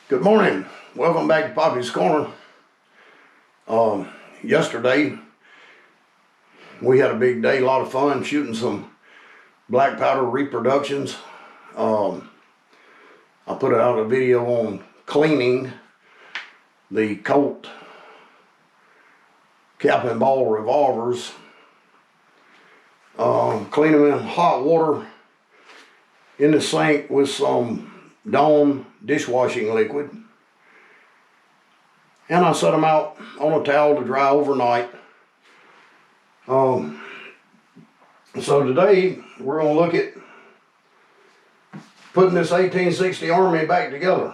Good morning. Welcome back to Poppy's Corner. Yesterday we had a big day, a lot of fun shooting some black powder reproductions. I put out a video on cleaning the Colt cap and ball revolvers. Clean them in hot water in the sink with some Dawn dishwashing liquid, and I set them out on a towel to dry overnight. So today we're going to look at putting this 1860 Army back together.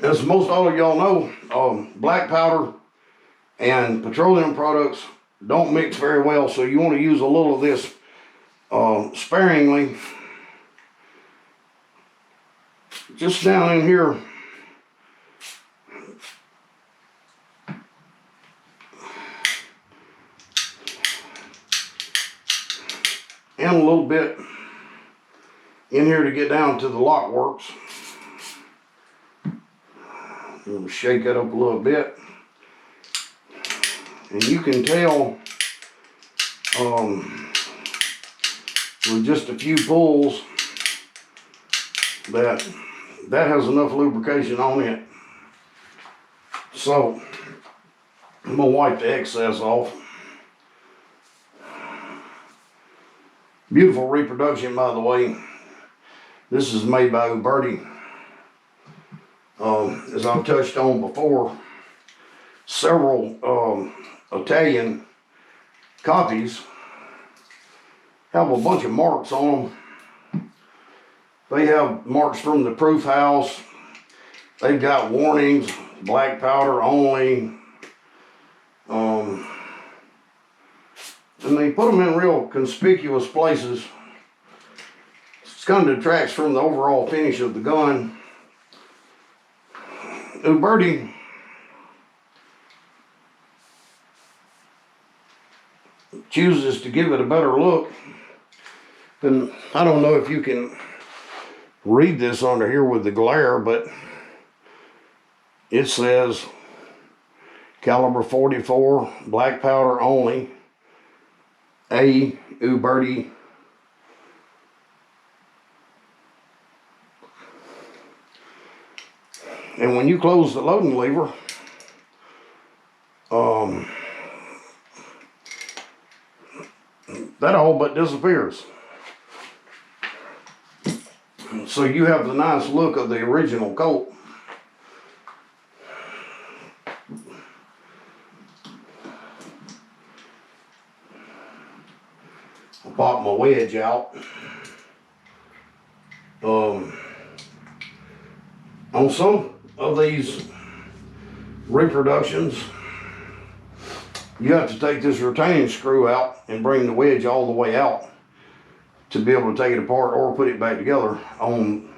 As most all of y'all know, black powder and petroleum products don't mix very well, so you want to use a little of this sparingly. Just down in here, and a little bit in here to get down to the lock works. We'll shake it up a little bit. And you can tell with just a few pulls that has enough lubrication on it. So I'm gonna wipe the excess off. Beautiful reproduction, by the way. This is made by Uberti. As I've touched on before, several Italian copies have a bunch of marks on them. They have marks from the proof house. They've got warnings, black powder only. And they put them in real conspicuous places. It kind of detracts from the overall finish of the gun. Uberti chooses to give it a better look. And I don't know if you can read this under here with the glare, but it says caliber 44, black powder only, A. Uberti. And when you close the loading lever, that all but disappears. So you have the nice look of the original Colt. I'll pop my wedge out. On some of these reproductions, you have to take this retaining screw out and bring the wedge all the way out to be able to take it apart or put it back together. On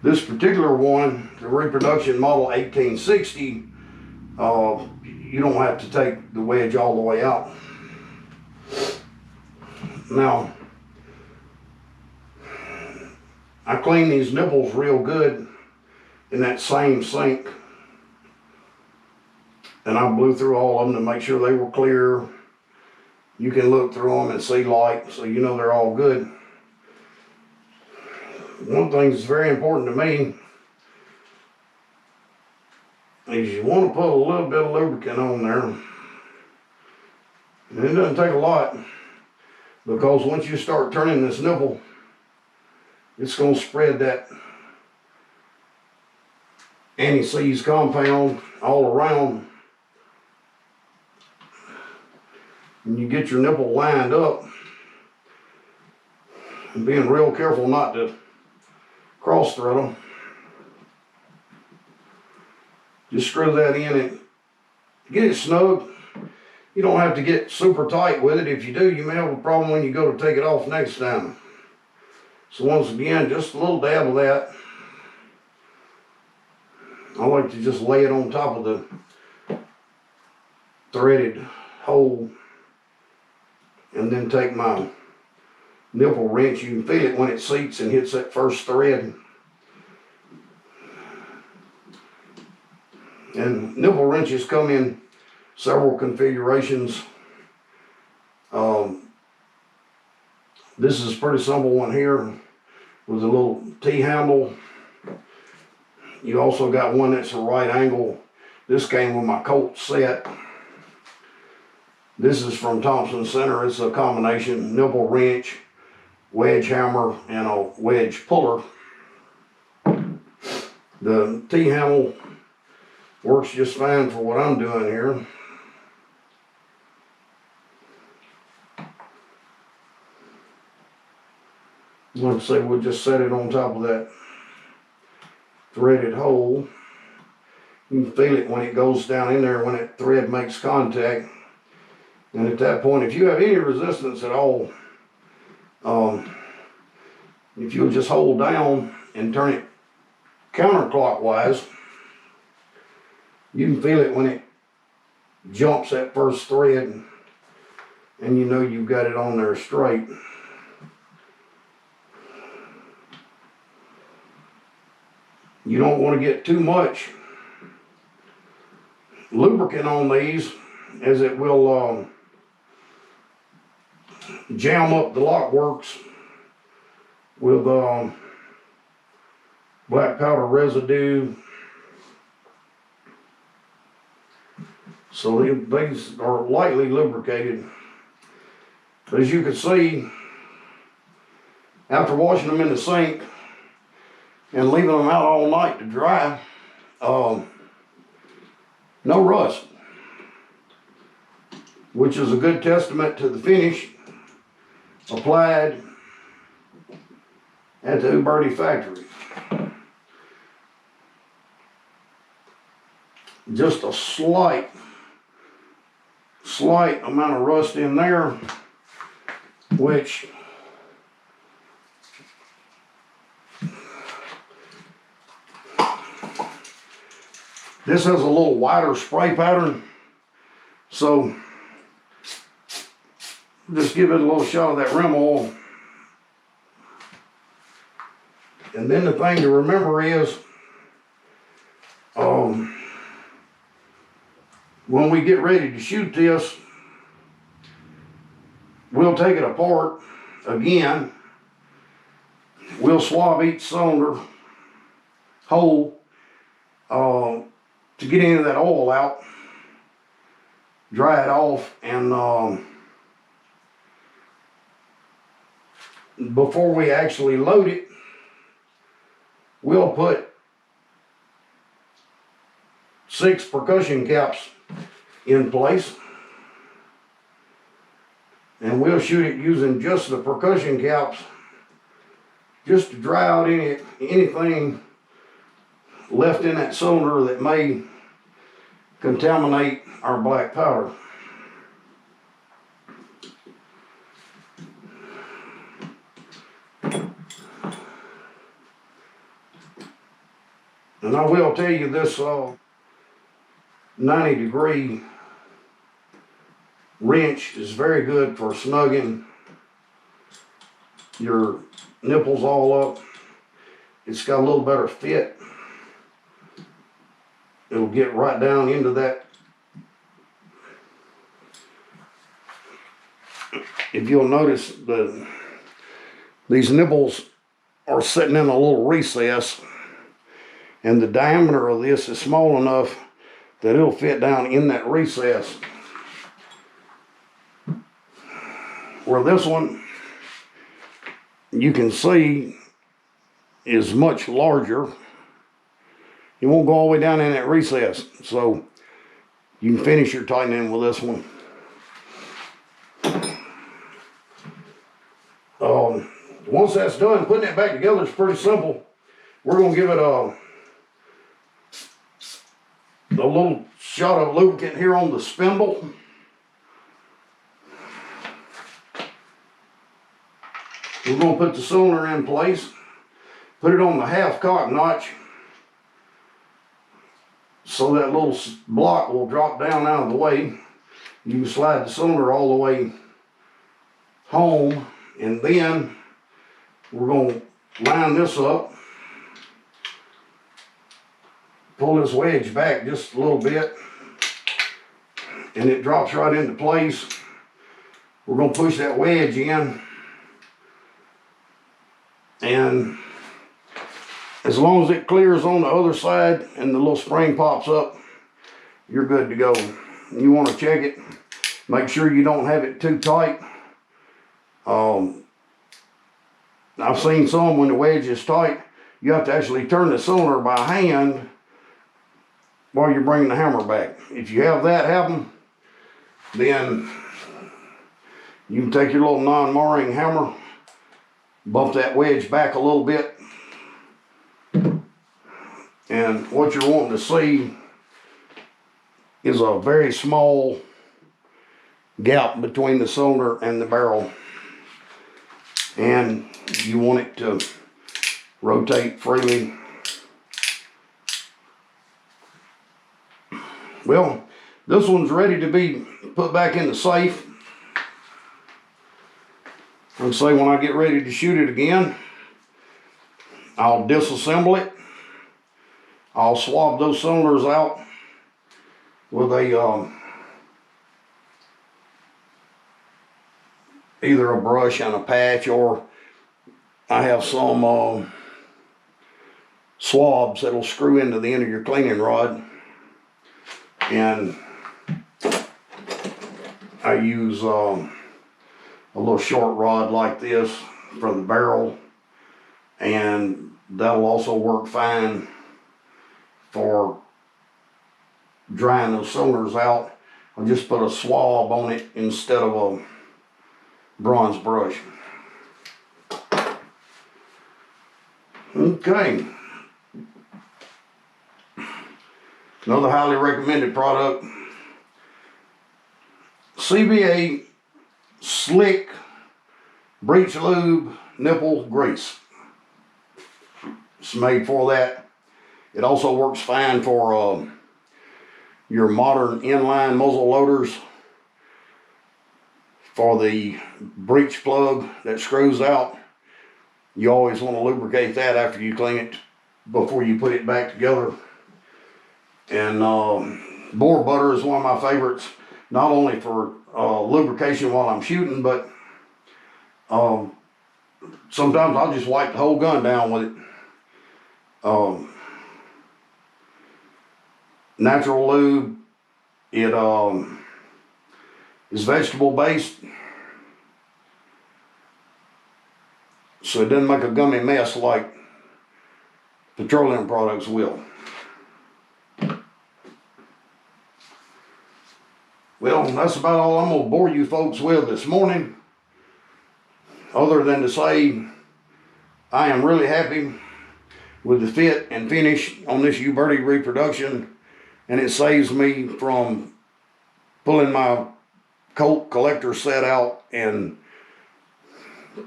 this particular one, the reproduction model 1860, you don't have to take the wedge all the way out. Now, I clean these nipples real good in that same sink, and I blew through all of them to make sure they were clear. You can look through them and see light, so you know they're all good. One thing that's very important to me is you want to put a little bit of lubricant on there. And it doesn't take a lot, because once you start turning this nipple, it's going to spread that anti-seize compound all around. And you get your nipple lined up, and being real careful not to cross thread them. Just screw that in and get it snug. You don't have to get super tight with it. If you do, you may have a problem when you go to take it off next time. So once again, just a little dab of that. I like to just lay it on top of the threaded hole, and then take my nipple wrench. You can feel it when it seats and hits that first thread. And nipple wrenches come in several configurations. This is a pretty simple one here with a little T-handle. You also got one that's a right angle. This came with my Colt set. This is from Thompson Center. It's a combination nipple wrench, wedge hammer, and a wedge puller. The T-handle works just fine for what I'm doing here. Like I say, we'll just set it on top of that threaded hole. You can feel it when it goes down in there, when that thread makes contact. And at that point, if you have any resistance at all, if you'll just hold down and turn it counterclockwise, you can feel it when it jumps that first thread, and you know you've got it on there straight. You don't want to get too much lubricant on these, as it will jam up the lock works with black powder residue. So these are lightly lubricated. But as you can see, after washing them in the sink and leaving them out all night to dry, no rust, which is a good testament to the finish applied at the Uberti factory. Just a slight amount of rust in there, which this has a little wider spray pattern, so just give it a little shot of that rim oil. And then the thing to remember is, when we get ready to shoot this, we'll take it apart again. We'll swab each cylinder hole to get any of that oil out, dry it off, and before we actually load it, we'll put 6 percussion caps in place, and we'll shoot it using just the percussion caps, just to dry out anything left in that cylinder that may contaminate our black powder. And I will tell you, this 90-degree wrench is very good for snugging your nipples all up. It's got a little better fit. It'll get right down into that. If you'll notice, these nipples are sitting in a little recess, and the diameter of this is small enough that it'll fit down in that recess. Where this one, you can see, is much larger. It won't go all the way down in that recess, so you can finish your tightening with this one. Once that's done, putting it back together is pretty simple. We're going to give it a little shot of lubricant here on the spindle. We're going to put the cylinder in place, put it on the half-cock notch, so that little block will drop down out of the way. You can slide the cylinder all the way home And then we're going to line this up, pull this wedge back just a little bit, and it drops right into place. We're going to push that wedge in, and as long as it clears on the other side and the little spring pops up, you're good to go. You want to check it, make sure you don't have it too tight. I've seen some when the wedge is tight, you have to actually turn the cylinder by hand while you're bringing the hammer back. If you have that happen, then you can take your little non-marring hammer, bump that wedge back a little bit, and what you're wanting to see is a very small gap between the cylinder and the barrel, and you want it to rotate freely. Well, this one's ready to be put back in the safe. And say when I get ready to shoot it again, I'll disassemble it. I'll swab those cylinders out with a either a brush and a patch, or I have some swabs that'll screw into the end of your cleaning rod, and I use a little short rod like this for the barrel, and that'll also work fine for drying those cylinders out. I'll just put a swab on it instead of a bronze brush. Okay. Another highly recommended product, CBA Slick Breech Lube Nipple Grease. It's made for that. It also works fine for your modern inline muzzle loaders. For the breech plug that screws out, you always want to lubricate that after you clean it before you put it back together. And boar butter is one of my favorites, not only for lubrication while I'm shooting, but sometimes I'll just wipe the whole gun down with it. Natural lube, it is vegetable based, so it doesn't make a gummy mess like petroleum products will. Well, that's about all I'm going to bore you folks with this morning, other than to say I am really happy with the fit and finish on this Uberti reproduction, and it saves me from pulling my Colt collector set out and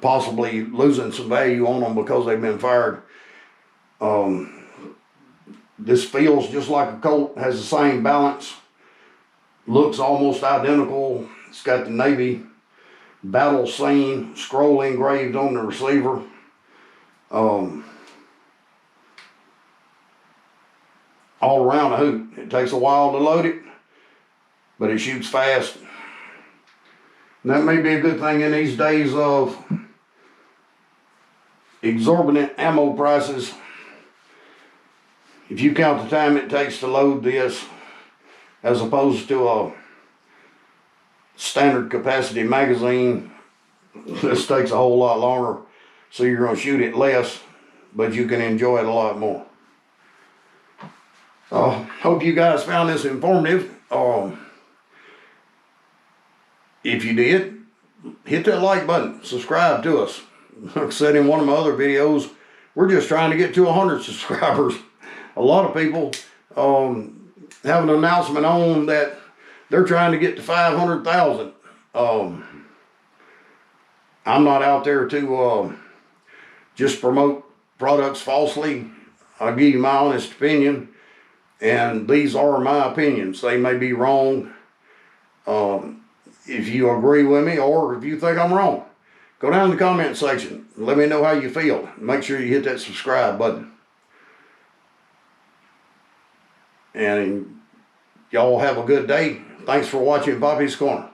possibly losing some value on them because they've been fired. This feels just like a Colt, has the same balance, looks almost identical. It's got the Navy battle scene scroll engraved on the receiver. All around a hoot. It takes a while to load it, but it shoots fast. And that may be a good thing in these days of exorbitant ammo prices. If you count the time it takes to load this as opposed to a standard capacity magazine, this takes a whole lot longer, so you're going to shoot it less, but you can enjoy it a lot more. Hope you guys found this informative. If you did, hit that like button, subscribe to us. Like I said in one of my other videos, we're just trying to get to 100 subscribers. A lot of people have an announcement on that they're trying to get to 500,000. I'm not out there to just promote products falsely. I'll give you my honest opinion, and these are my opinions. They may be wrong. If you agree with me or if you think I'm wrong, Go down in the comment section. Let me know how you feel. Make sure you hit that subscribe button. And y'all have a good day. Thanks for watching Bobby's Corner.